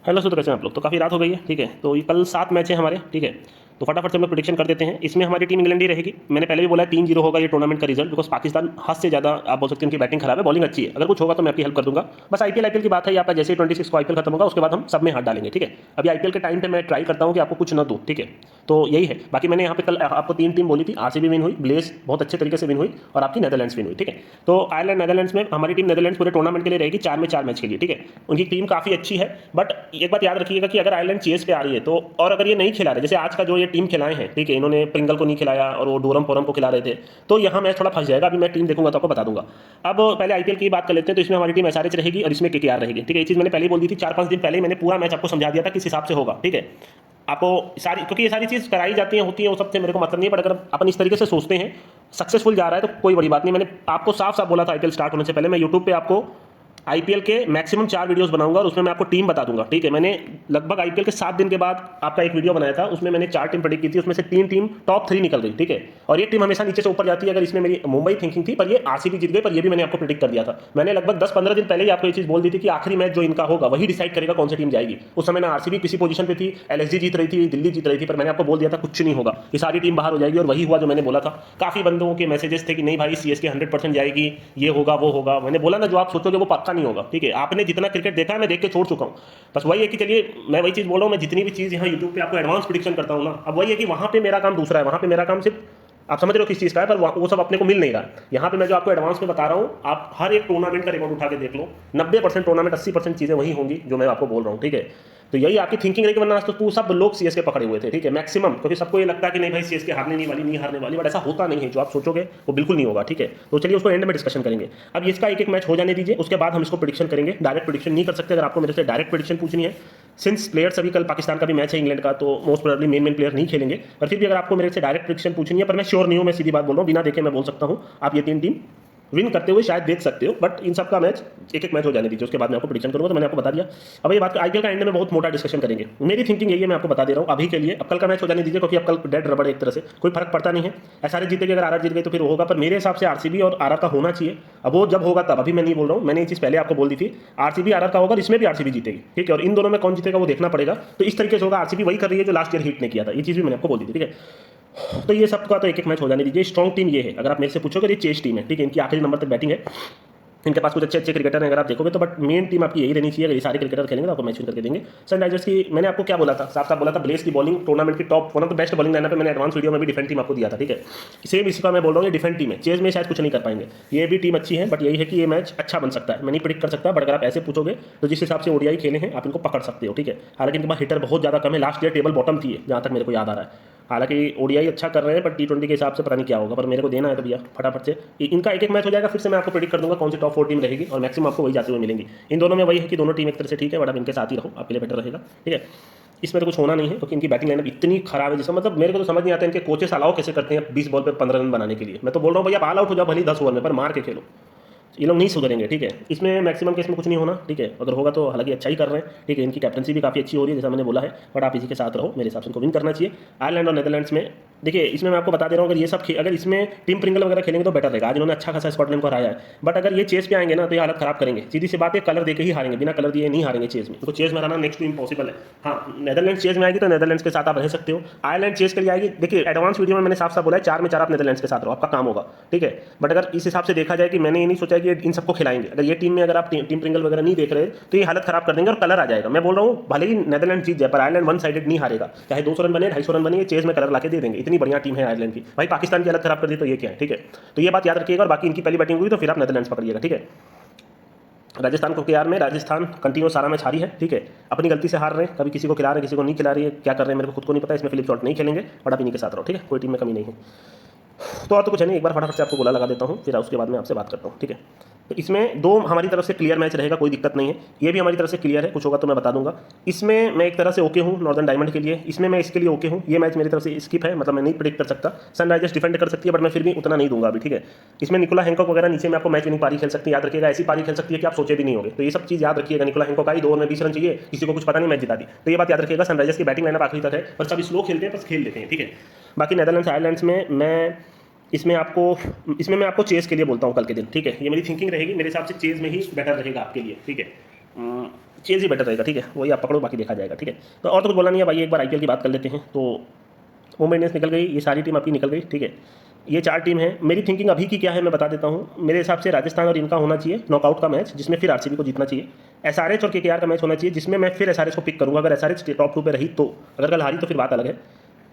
Hello सो, तो कैसे हैं आप लोग? तो काफ़ी रात हो गई है, ठीक है। तो ये कल 7 मैच है हमारे, ठीक है। तो फटाफट से हम लोग प्रेडिक्शन कर देते हैं। इसमें हमारी टीम इंग्लैंड ही रहेगी। मैंने पहले भी बोला है 3-0 होगा ये टूर्नामेंट का रिजल्ट, बिकॉज पाकिस्तान हद से ज़्यादा आप बोल सकते हैं उनकी बैटिंग खराब है, बॉलिंग अच्छी है। अगर कुछ होगा तो मैं आपकी हेल्प कर दूंगा। बस आईपीएल की बात है, आपका जैसे ही 26 को आईपीएल खत्म होगा उसके बाद हम सब में हाथ डालेंगे, ठीक है। अभी आईपीएल के टाइम पे मैं ट्राई करता हूँ कि आपको कुछ न दूँ, ठीक है। तो यही है। बाकी मैंने यहाँ पे कल आपको 3 टीम बोली थी, आरसीबी विन हुई, ब्लेज बहुत अच्छे तरीके से विन हुई, और आपकी नेदरलैंड्स विन हुई, ठीक है। तो आयरलैंड नेदरलैंड्स में हमारी टीम नेदरलैंड्स पूरे टूर्नामेंट के लिए रहेगी 4 में 4 मैच के लिए, ठीक है। उनकी टीम काफ़ी अच्छी है, बट एक बात याद रखिएगा कि अगर आयरलैंड चेस पे आ रही है तो, और अगर ये नहीं खिला रहे, जैसे आज का जो ये टीम खिलाए हैं, ठीक है, इन्होंने प्रिंगल को नहीं खिलाया और वो डोरम पोरम को खिला रहे थे, तो यहाँ मैच थोड़ा फंस जाएगा। अभी मैं टीम देखूंगा तो आपको बता दूंगा। अब पहले आईपीएल की बात कर लेते हैं। तो इसमें हमारी टीम एसआरएच रहेगी और इसमें केकेआर रहेगी, ठीक है। ये चीज़ मैंने पहले ही बोल दी थी, 4-5 दिन पहले ही मैंने पूरा मैच आपको समझा दिया था किस हिसाब से होगा, ठीक है। आपको सारी, क्योंकि ये सारी चीज़ कराई जाती हैं, होती हैं, वो सबसे मेरे को मतलब नहीं है, बट अगर अपन इस तरीके से सोचते हैं सक्सेसफुल जा रहा है तो कोई बड़ी बात नहीं। मैंने आपको साफ साफ बोला था आईपीएल स्टार्ट होने से पहले, मैं यूट्यूब पे आपको आईपीएल के मैक्सिमम 4 वीडियोस बनाऊंगा और उसमें मैं आपको टीम बता दूंगा, ठीक है। मैंने लगभग आईपीएल के 7 दिन के बाद आपका एक वीडियो बनाया था, उसमें मैंने 4 टीम प्रेडिक्ट की थी, उसमें से 3 टीम टॉप 3 निकल गई, ठीक है। और ये टीम हमेशा नीचे से ऊपर जाती है। अगर इसमें मेरी मुंबई थिंकिंग थी, पर ये आरसीबी जीत गई, पर ये भी मैंने आपको प्रेडिक्ट कर दिया था। मैंने लगभग 10-15 दिन पहले ही आपको ये चीज बोल दी थी कि आखिरी मैच जो इनका होगा वही डिसाइड करेगा कौन सी टीम जाएगी। उस समय ना आरसीबी किसी पोजीशन पे थी, एलएसजी जीत रही थी, दिल्ली जीत रही थी, पर मैंने आपको बोल दिया था कुछ नहीं होगा, ये सारी टीम बाहर हो जाएगी, और वही हुआ जो मैंने बोला था। काफी बंदों के मैसेजेस थे कि नहीं भाई सीएसके 100% जाएगी, ये होगा वो होगा। मैंने बोला ना, जो आप सोचोगे वो पक्का नहीं होगा, ठीक है। आपने जितना क्रिकेट देखा है मैं देख के छोड़ चुका हूँ। बस वही है कि चलिए, मैं वही चीज़ बोल रहा हूँ, मैं जितनी भी चीज़ यहाँ यूट्यूब पे आपको एडवांस प्रेडिक्शन करता हूँ ना, अब वही है कि वहाँ पे मेरा काम दूसरा है। वहाँ पे मेरा काम सिर्फ, आप समझ रहे हो किस चीज़ का है, पर वो सब अपने को मिल नहीं रहा। यहाँ पे मैं जो आपको एडवांस में बता रहा हूँ, आप हर एक टूर्नामेंट का रिकॉर्ड उठा के देख लो, 90% टूर्नामेंट, 80% चीज़ें वही होंगी जो मैं आपको बोल रहा हूँ, ठीक है। तो यही आपकी थिंकिंग रहेगी, वरना आज तो सब लोग सीएसके पकड़े हुए थे, ठीक है, मैक्सिमम। क्योंकि सबको ये लगता है कि नहीं भाई सीएसके हारने नहीं वाली, नहीं हारने वाली, बट ऐसा होता नहीं है। जो आप सोचोगे वो बिल्कुल नहीं होगा, ठीक है। तो चलिए उसको एंड में डिस्कशन करेंगे। अब इसका एक मैच हो जाने दीजिए, उसके बाद हम इसको प्रेडिक्शन करेंगे। डायरेक्ट प्रेडिक्शन नहीं कर सकते। अगर आपको मेरे से डायरेक्ट प्रेडिक्शन पूछनी है, सिंस प्लेयर्स अभी कल पाकिस्तान का भी मैच है इंग्लैंड का, तो मोस्ट प्रोबेबली मेन प्लेयर नहीं खेलेंगे, पर फिर भी अगर आपको मेरे से डायरेक्ट प्रेडिक्शन पूछनी है, पर मैं श्योर नहीं हूँ, मैं सीधी बात बोल रहा हूँ, बिना देखे मैं बोल सकता हूँ आप ये 3 टीम विन करते हुए शायद देख सकते हो, बट इन सब का मैच एक मैच हो जाने दीजिए, उसके बाद मैं आपको प्रेडिक्शन करूंगा। तो मैंने आपको बता दिया। अब ये बात आईपीएल का एंड में बहुत मोटा डिस्कशन करेंगे। मेरी थिंकिंग यही है, मैं आपको बता दे रहा हूँ अभी के लिए। अब कल का मैच हो जाने दीजिए, क्योंकि अब कल डेड रबड़ एक तरह से कोई फर्क पड़ता नहीं है। एसआरएच जीतेगी, अगर आरआर जीत गई तो फिर होगा, पर मेरे हिसाब से आरसीबी और आरआर का होना चाहिए। अब वो जब होगा तब, अभी मैं नहीं बोल रहा हूँ। मैंने ये चीज़ पहले आपको बोल दी थी, आरसीबी आरआर का होगा, इसमें भी आरसीबी जीतेगी, ठीक है। और इन दोनों में कौन जीतेगा वो देखना पड़ेगा। तो इस तरीके से होगा, आरसीबी वही कर रही है जो लास्ट ईयर हिट ने किया था, ये चीज़ भी मैंने आपको बोल दी थी, ठीक है। तो ये सबका तो एक मैच हो जाने दीजिए। स्ट्रॉन्ग टीम ये है, अगर आप मेरे से पूछोगे, ये चेस टीम है, ठीक है। इनकी आखिरी नंबर तक बैटिंग है, इनके पास कुछ अच्छे क्रिकेटर हैं अगर आप देखोगे तो, बट मेन टीम आपकी यही रहनी चाहिए। अगर ये सारे क्रिकेटर खेलेंगे तो आपको मैच विन करके देंगे। सनराइजर्स की मैंने आपको क्या बोला था, साफ साफ बोला था, ब्लेस की बॉलिंग टूर्नामेंट की top, one of the best bowling lineup पे। मैंने एडवांस वीडियो में भी डिफेंड टीम आपको दिया था, ठीक है। सेम इसी का मैं बोल रहा हूँ, ये डिफेंड टीम है। चेज में शायद कुछ नहीं कर पाएंगे, ये भी टीम अच्छी है, बट यही है कि ये मैच अच्छा बन सकता है। मैं नहीं प्रिडिक्ट कर सकता, बट अगर आप ऐसे पूछोगे तो जिस हिसाब से ओडीआई खेले हैं आप इनको पकड़ सकते हो, ठीक है। हालांकि इनके पास हिटर बहुत ज़्यादा कम है, लास्ट ईयर टेबल बॉटम थी जहाँ तक मेरे को याद आ रहा है। हालांकि ओडीआई अच्छा कर रहे हैं, पर टी20 के हिसाब से पता नहीं क्या होगा, पर मेरे को देना है तो भैया फटाफट से इनका एक मैच हो जाएगा। फिर से मैं आपको प्रेडिक्ट कर दूंगा कौन सी टॉप 4 टीम रहेगी, और मैक्सिमम आपको वही जाते हुए मिलेंगी। इन दोनों में वही है कि दोनों टीम एक तरह से ठीक है, बट आप इनके साथ ही रहो, आपके लिए बेटर रहेगा, ठीक है। इसमें तो कुछ होना नहीं है, क्योंकि इनकी बैटिंग लाइनअप इतनी खराब है, जिसका मतलब मेरे को तो समझ नहीं आता इनके कोचेस अलाउ कैसे करते हैं 20 बॉल पे 15 रन बनाने के लिए। मैं तो बोल रहा हूँ भैया आप ऑल आउट हो जाओ, भले 10 ओवर में, पर मार के खेलो। ये लोग नहीं सुधरेंगे, ठीक है। इसमें मैक्सिमम केस में कुछ नहीं होना, ठीक है। अगर होगा तो हालांकि अच्छा ही कर रहे हैं, ठीक है। इनकी कैप्टनसी भी काफ़ी अच्छी हो रही है, जैसा मैंने बोला है, बट आप इसी के साथ रहो, मेरे हिसाब से इनको विन करना चाहिए। आयरलैंड और नेदरलैंड्स में देखिए, इसमें मैं आपको बता दे रहा हूँ, अगर ये सब अगर इसमें टीम प्रिंगल वगैरह खेलेंगे तो बेटर रहेगा। आज इन्होंने अच्छा खासा स्कॉटलैंड को हराया है, बट अगर ये चेस पे आएंगे ना तो ये हालत खराब करेंगे। सीधी सी बात है, कलर देके ही हारेंगे, बिना कलर दिए नहीं हारेंगे चेस में। तो चेस में हराना नेक्स्ट टू इम्पॉसिबल है। हाँ, नेदरलैंड्स चेस में आएगी तो नेदरलैंड्स के साथ आप रह सकते हो। आयरलैंड चेस के लिए आएगी, देखिए एडवांस वीडियो में मैंने साफ साफ बोला है 4 में 4 आप नेदरलैंड्स के साथ रहो, आपका काम होगा, ठीक है। बट अगर इस हिसाब से देखा जाए कि मैंने ये नहीं सोचा कि इन सबको खिलाएंगे, अगर ये टीम में अगर आप टीम प्रिंगल वगैरह नहीं देख रहे तो ये हालत खराब कर देंगे और कलर आ जाएगा। मैं बोल रहा हूँ भले ही नेदरलैंड जीत जाए, पर आयरलैंड वन साइडेड नहीं हारेगा, चाहे 200 रन बने 250 रन बने, चेज में कलर लाके दे देंगे। इतनी बढ़िया टीम है आयरलैंड की। भाई पाकिस्तान की हालत खराब कर दी तो ये क्या है, ठीक है। तो ये बात याद रखिएगा। और बाकी इनकी पहली बैटिंग हुई तो फिर आप नेदरलैंड्स पकड़िएगा, ठीक है। राजस्थान को केआर में राजस्थान कंटिन्यू सारा मैच हारी है, ठीक है। अपनी गलती से हार रहे हैं, कभी किसी को खिला रहे हैं, किसी को नहीं खिला रही है, क्या कर रहे हैं मेरे को खुद को नहीं पता। इसमें फिलिप शॉट नहीं खेलेंगे, और आप इन्हीं के साथ रहो, ठीक है। कोई टीम में कमी नहीं है। तो और तो कुछ है नहीं, एक बार फटाफट से आपको गोला लगा देता हूँ, फिर उसके बाद मैं आपसे बात करता हूँ, ठीक है। तो इसमें 2 हमारी तरफ से क्लियर मैच रहेगा, कोई दिक्कत नहीं है। ये भी हमारी तरफ से क्लियर है, कुछ होगा तो मैं बता दूंगा। इसमें मैं एक तरह से ओके हूँ नॉर्दर्न डायमंड के लिए, इसमें मैं इसके लिए ओके हूँ। ये मैच मेरी तरफ से स्किप है, मतलब मैं नहीं प्रेडिक्ट कर सकता। सनराइजर्स डिफेंड कर सकती है, बट मैं फिर भी उतना नहीं दूंगा अभी, ठीक है। इसमें निकोला हैंकॉक वगैरह नीचे में आपको मैच विनिंग पारी खेल सकती है, याद रखिएगा। ऐसी पारी खेल सकती है कि आप सोचे भी नहीं होंगे। तो ये सब चीज़ याद रखिएगा। निकोला हैंकॉक आई 2 ओवर में 20 रन चाहिए, किसी को कुछ पता नहीं, मैच जिता दी। तो ये बात याद रखिएगा। सनराइजर्स की बैटिंग लाइनअप आखिरी तक है, पर सब स्लो खेलते हैं, बस खेल लेते हैं, ठीक है। बाकी नेदरलैंड्स आयरलैंड्स में इसमें मैं आपको चेस के लिए बोलता हूँ कल के दिन, ठीक है। ये मेरी थिंकिंग रहेगी, मेरे हिसाब से चेस में ही बेटर रहेगा आपके लिए, ठीक है। चेज ही बेटर रहेगा, ठीक है, वही आप पकड़ो, बाकी देखा जाएगा, ठीक है। तो और तो कुछ बोला नहीं है भाई, एक बार आईपीएल की बात कर लेते हैं। तो मुंबई इंडियंस निकल गई, ये सारी टीम आपकी निकल गई, ठीक है। ये 4 टीम है। मेरी थिंकिंग अभी की क्या है मैं बता देता हूँ। मेरे हिसाब से राजस्थान और इनका होना चाहिए नॉकआउट का मैच, जिसमें फिर आरसीबी को जीतना चाहिए। एसआरएच और केकेआर का मैच होना चाहिए, जिसमें मैं फिर एसआरएच को पिक करूँगा। अगर एसआरएच टॉप 2 पे रही तो, अगर कल हारी तो फिर बात अलग है।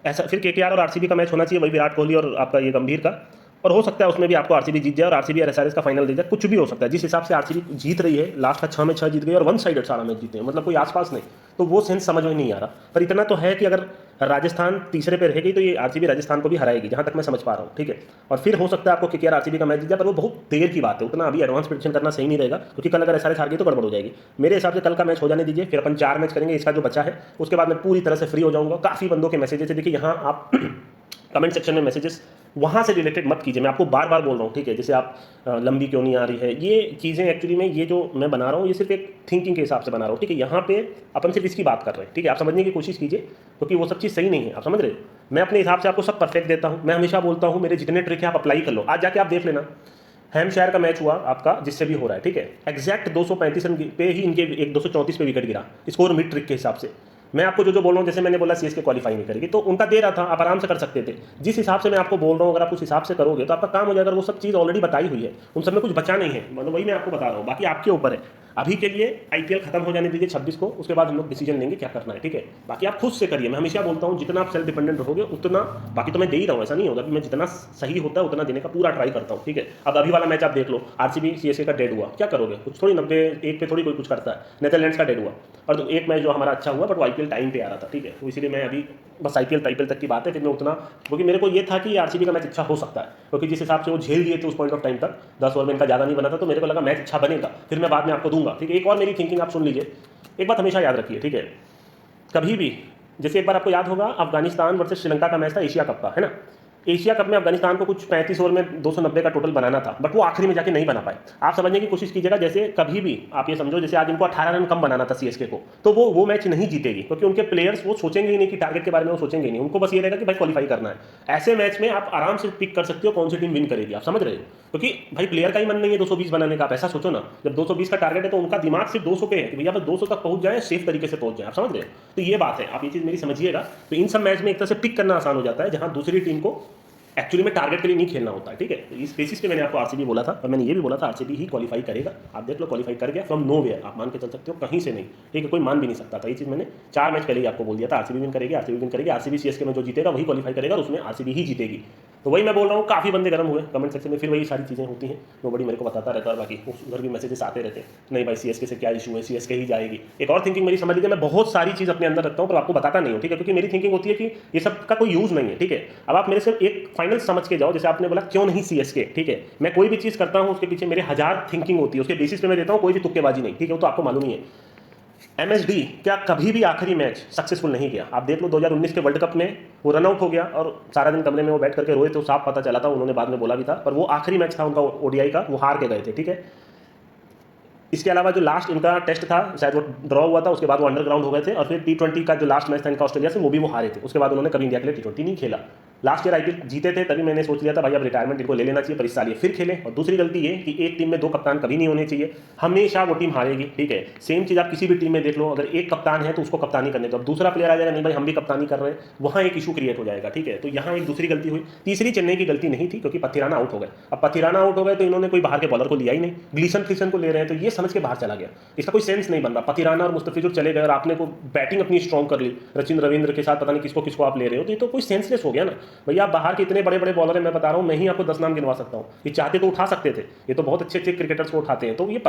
ऐसा फिर केकेआर और आरसीबी का मैच होना चाहिए, वही विराट कोहली और आपका ये गंभीर का। और हो सकता है उसमें भी आपको आरसीबी जीत जाए और आरसीबी और एसआरएच का फाइनल दे जाए, कुछ भी हो सकता है। जिस हिसाब से आरसीबी जीत रही है, लास्ट का 6 में 6 जीत गई और 1 साइडेड सारा मैच जीते हैं, मतलब कोई आसपास नहीं। तो वो सेंस समझ में नहीं आ रहा। पर इतना तो है कि अगर राजस्थान तीसरे पे रहेगी तो ये आरसीबी राजस्थान को भी हराएगी, जहां तक मैं समझ पा रहा हूँ, ठीक है। और फिर हो सकता है आपको केकेआर आरसीबी का मैच जीत जाए, पर वो बहुत देर की बात है, उतना अभी एडवांस प्रेडिक्शन करना सही नहीं रहेगा, क्योंकि कल अगर एसआरएच हार गई तो गड़बड़ हो जाएगी। मेरे हिसाब से कल का मैच हो जाने दीजिए, फिर अपन 4 मैच करेंगे, इसका जो बचा है उसके बाद मैं पूरी तरह से फ्री हो जाऊंगा। काफ़ी बंदों के मैसेजेस है, देखिए यहाँ आप कमेंट सेक्शन में मैसेजेस वहाँ से रिलेटेड मत कीजिए, मैं आपको बार बार बोल रहा हूँ, ठीक है। जैसे आप लंबी क्यों नहीं आ रही है, ये चीज़ें एक्चुअली में ये जो मैं बना रहा हूँ ये सिर्फ एक थिंकिंग के हिसाब से बना रहा हूँ, ठीक है। यहाँ पे अपन सिर्फ इसकी बात कर रहे हैं, ठीक है। आप समझने की कोशिश कीजिए, क्योंकि वो सब चीज़ सही नहीं है, आप समझ रहे हो। मैं अपने हिसाब से आपको सब परफेक्ट देता हूँ। मैं हमेशा बोलता हूँ मेरे जितने ट्रिक है आप अप्लाई कर लो। आज जाके आप देख लेना, हैमशायर का मैच हुआ आपका, जिससे भी हो रहा है, ठीक है। एग्जैक्ट 235 रन पे ही इनके एक 234 पे विकेट गिरा, स्कोर मिड ट्रिक के हिसाब से। मैं आपको जो बोल रहा हूँ, जैसे मैंने बोला सीएसके क्वालीफाई नहीं करेगी, तो उनका दे रहा था, आप आराम से कर सकते थे। जिस हिसाब से मैं आपको बोल रहा हूँ, अगर आप उस हिसाब से करोगे तो आपका काम हो जाएगा। वो सब चीज़ ऑलरेडी बताई हुई है, उन सब में कुछ बचा नहीं है, मतलब वही मैं आपको बता रहा हूँ। बाकी आपके ऊपर है। अभी के लिए आईपीएल खत्म हो जाने दीजिए 26 को, उसके बाद हम लोग डिसीजन लेंगे क्या करना है, ठीक है। बाकी आप खुद से करिए। मैं हमेशा बोलता हूँ जितना आप सेल्फ डिपेंडेंट रहोगे उतना, बाकी तो मैं दे ही रहा हूँ, ऐसा नहीं होगा कि मैं जितना सही होता है उतना देने का पूरा ट्राई करता हूँ, ठीक है। अब अभी वाला मैच आप देख लो, आरसीबी सीएसके का डेड हुआ, क्या करोगे, कुछ थोड़ी 90-1 पे थोड़ी कोई कुछ करता है। नेदरलैंड्स का डेड हुआ, और एक मैच जो हमारा अच्छा हुआ, बट वो आईपीएल टाइम पे आ रहा था, ठीक है। तो इसीलिए मैं अभी बस आईपीएल तक की बात है, फिर मैं उतना, क्योंकि मेरे को ये था कि आरसीबी का मैच अच्छा हो सकता है, क्योंकि जिस हिसाब से वो झेल दिए थे उस पॉइंट ऑफ टाइम तक, 10 ओवर में इनका ज़्यादा नहीं बना था, तो मेरे को लगा मैच अच्छा बनेगा, फिर मैं बाद में आपको दूंगा, ठीक है। एक और मेरी थिंकिंग आप सुन लीजिए, एक बात हमेशा याद रखिए, ठीक है। कभी भी, जैसे एक बार आपको याद होगा अफगानिस्तान वर्सेस श्रीलंका का मैच था एशिया कप का, है ना। एशिया कप में अफगानिस्तान को कुछ 35 ओवर में 290 का टोटल बनाना था, बट वो आखिरी में जाके नहीं बना पाए। आप समझने की कोशिश कीजिएगा, जैसे कभी भी आप ये समझो, जैसे आज इनको 18 रन कम बनाना था सीएसके को, तो वो मैच नहीं जीतेगी, क्योंकि उनके प्लेयर्स वो सोचेंगे ही नहीं कि टारगेट के बारे में, वो सोचेंगे नहीं, उनको बस ये रहेगा कि भाई क्वालिफाई करना है। ऐसे मैच में आप आराम से पिक कर सकते हो कौन सी टीम विन करेगी, आप समझ रहे हो, क्योंकि भाई प्लेयर का ही मन नहीं है 220 बनाने का। आप ऐसा सोचो ना, जब 220 का टारगेट है तो उनका दिमाग सिर्फ 200 पे है कि भैया बस 200 तक पहुंच जाए, सेफ तरीके से पहुंच जाए, आप समझ रहे हो। तो ये बात है, आप ये चीज़ मेरी समझिएगा। तो इन सब मैच में एक तरह से पिक करना आसान हो जाता है, जहां दूसरी टीम को एक्चुअली में टारगेट के लिए नहीं खेलना होता है, ठीक है। तो इस बेसिस पे मैंने आपको आरसीबी बोला था, और मैंने ये भी बोला था आरसीबी ही क्वालिफाई करेगा। आप देख लो, क्वालिफाई कर गया फ्रॉम नोवेयर, आप मान के चल सकते हो, कहीं से नहीं, ठीक है। कोई मान भी नहीं सकता था, ये चीज़ मैंने 4 मैच पहले ही आपको बोल दिया था। आरसीबी विन करेगी, आरसीबी विन करेगी, आरसीबी सीएसके में जो जीतेगा वही क्वालिफाई करेगा, और उसमें आरसीबी ही जीतेगी। तो वही मैं बोल रहा हूँ, काफ़ी बंदे गर्म हुए कमेंट सेक्शन में, फिर वही सारी चीज़ें होती हैं, वो बड़ी मेरे को बताता रहता है। बाकी उधर भी मैसेजेस आते रहते हैं, नहीं भाई सीएसके से क्या इशू है, सीएसके ही जाएगी। एक और थिंकिंग मेरी समझ लीजिए, मैं बहुत सारी चीज़ अपने अंदर रखता हूँ, पर आपको बताता नहीं हूँ, ठीक है, क्योंकि मेरी थिंकिंग होती है कि ये सब का कोई यूज़ नहीं है, ठीक है। अब आप मेरे से एक फाइनल समझ के जाओ, जैसे आपने बोला क्यों नहीं सीएसके, ठीक है। मैं कोई भी चीज़ करता हूँ उसके पीछे मेरे 1000 थिंकिंग होती है, उसके बेसिस पे मैं देता हूँ, कोई भी तुक्केबाजी नहीं, ठीक है, वो तो आपको मालूम ही है। एमएसडी क्या कभी भी आखिरी मैच सक्सेसफुल नहीं गया। आप देख लो 2019 के वर्ल्ड कप में वो रन आउट हो गया, और सारा दिन कमरे में वो बैठ करके रोए थे, साफ पता चला था, उन्होंने बाद में बोला भी था, पर वो आखिरी मैच था उनका ओडीआई का, वो हार के गए थे, ठीक है। इसके अलावा जो लास्ट इनका टेस्ट था शायद वो ड्रॉ हुआ था, उसके बाद वो अंडरग्राउंड हो गए थे, और फिर T20 का जो लास्ट मैच था इनका ऑस्ट्रेलिया से, वो भी वो हारे थे। उसके बाद उन्होंने कभी इंडिया के लिए T20 नहीं खेला। लास्ट ईयर आईपीएल जीते थे, तभी मैंने सोच लिया था भाई अब रिटायरमेंट इनको ले लेना चाहिए, पर इस साल ये फिर खेले। और दूसरी गलती ये कि एक टीम में 2 कप्तान कभी नहीं होने चाहिए, हमेशा वो टीम हारेगी, ठीक है। सेम चीज़ आप किसी भी टीम में देख लो, अगर एक कप्तान है तो उसको कप्तानी करने दो, अब दूसरा प्लेयर आ जाएगा नहीं भाई हम भी कप्तानी कर रहे हैं, वहाँ एक इशू क्रिएट हो जाएगा, ठीक है। तो यहाँ एक दूसरी गलती हुई। तीसरी चेन्नई की गलती नहीं थी, क्योंकि पथिराना आउट हो गए। अब पथिराना आउट हो गए तो इन्होंने कोई बाहर के बॉलर को लिया ही नहीं, ग्लीसन को ले रहे हैं, तो ये समझ के बाहर चला गया। इसका कोई सेंस नहीं बन रहा। पथिराना और मुस्तफिजुर चले गए और आपने को बैटिंग अपनी स्ट्रॉन्ग कर ली, रचिन रविंद्र के साथ पता नहीं किसको किसको आप ले रहे हो, तो ये तो कोई सेंसलेस हो गया ना भैया। आप बाहर के इतने बड़े बड़े बॉलर हैं, मैं बता रहा हूँ, मैं ही आपको 10 नाम गिनवा सकता हूँ। ये चाहते तो उठा सकते थे, ये तो बहुत अच्छे अच्छे क्रिकेटर्स को उठाते हैं। तो ये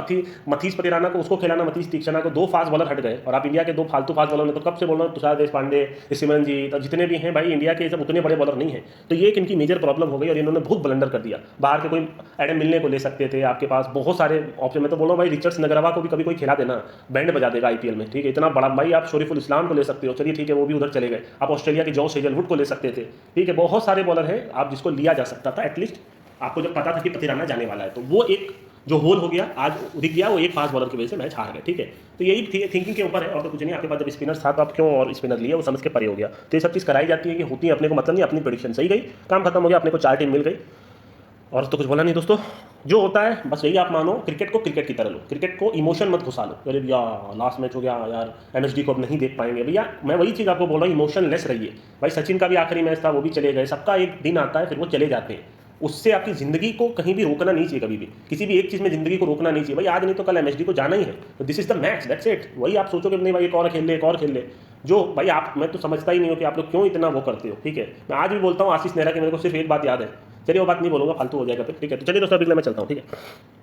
मथीस पथिराना को उसको खिलाना, मथीस तीक्षणा को, 2 फास्ट बॉलर हट गए, और आप इंडिया के 2 फालतू फास्ट बॉलर ने तो कब से बोल रहा हूँ, तुषार देशपांडे, सिमरनजीत, तो जितने भी हैं भाई इंडिया के, सब उतने बड़े बॉलर नहीं है। तो ये एक इनकी मेजर प्रॉब्लम हो गई, और इन्होंने बहुत ब्लंडर कर दिया। बाहर के कोई एडम मिलने को ले सकते थे, आपके पास बहुत सारे ऑप्शन। मैं तो बोल रहा हूँ भाई रिचर्ड्स नगरवा को भी कभी कोई खिला देना, बैंड बजा देगा आईपीएल में, ठीक है। इतना बड़ा भाई आप शरीफुल इस्लाम को ले सकते हो, चलिए ठीक है, वो भी उधर चले गए। आप ऑस्ट्रेलिया के जॉस हेजलवुड को ले सकते थे, ठीक है। बहुत सारे बॉलर हैं आप जिसको लिया जा सकता था, एटलीस्ट आपको जब पता था कि पथिराना जाने वाला है। तो वो एक जो होल हो गया, आज दिख गया, वो एक फास्ट बॉलर की वजह से मैच हार गए, ठीक है। तो यही थिंकिंग के ऊपर है, और तो कुछ नहीं। आपके पास जब स्पिनर था तो आप क्यों और स्पिनर लिए, वो समझ के परे हो गया। तो ये सब चीज़ कराई जाती है कि होती है, अपने को मतलब नहीं, अपनी प्रेडिक्शन सही गई, काम खत्म हो गया, अपने को 4 टीम मिल गई। और तो कुछ बोला नहीं दोस्तों, जो होता है बस यही आप मानो, क्रिकेट को क्रिकेट की तरह लो, क्रिकेट को इमोशन मत घुसा लो। अरे भैया लास्ट मैच हो गया यार, एमएसडी को अब नहीं देख पाएंगे, भैया मैं वही चीज़ आपको बोल रहा हूँ, इमोशनलेस रहिए। भाई सचिन का भी आखिरी मैच था, वो भी चले गए, सबका एक दिन आता है फिर वो चले जाते हैं। उससे आपकी ज़िंदगी को कहीं भी रोकना नहीं चाहिए, कभी भी किसी भी एक चीज़ में ज़िंदगी को रोकना नहीं चाहिए। भाई आज नहीं तो कल एमएसडी को जाना ही है, तो this is the match, that's it. वही आप सोचोगे नहीं भाई एक और खेल ले, एक और खेल ले, जो भाई आप, मैं तो समझता ही नहीं हूँ कि आप लोग क्यों इतना वो करते हो। ठीक है, मैं आज भी बोलता हूँ आशीष नेहरा की मेरे को सिर्फ एक बात याद है, चलिए वो बात नहीं बोलूँगा, फालतू हो जाएगा फिर। ठीक है, तो चलिए दोस्तों अभी मैं चलता हूँ। ठीक है।